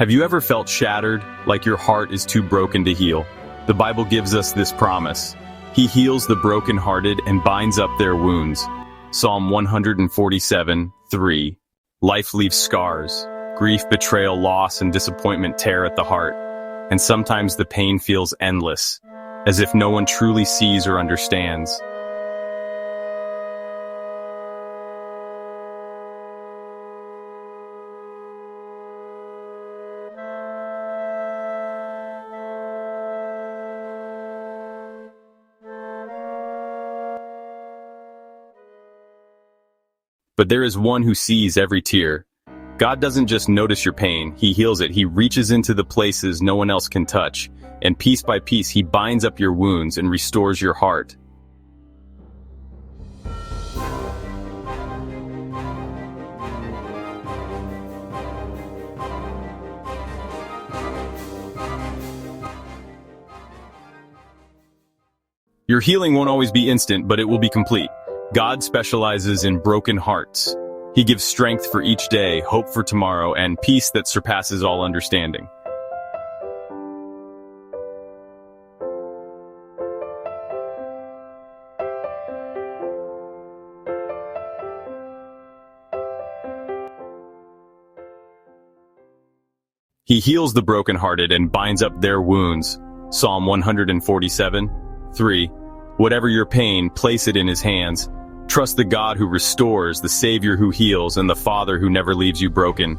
Have you ever felt shattered, like your heart is too broken to heal? The Bible gives us this promise. He heals the brokenhearted and binds up their wounds. Psalm 147:3. Life leaves scars. Grief, betrayal, loss, and disappointment tear at the heart. And sometimes the pain feels endless, as if no one truly sees or understands. But there is one who sees every tear. God doesn't just notice your pain, He heals it. He reaches into the places no one else can touch, and piece by piece He binds up your wounds and restores your heart. Your healing won't always be instant, but it will be complete. God specializes in broken hearts. He gives strength for each day, hope for tomorrow, and peace that surpasses all understanding. He heals the brokenhearted and binds up their wounds. Psalm 147:3. Whatever your pain, place it in His hands. Trust the God who restores, the Savior who heals, and the Father who never leaves you broken.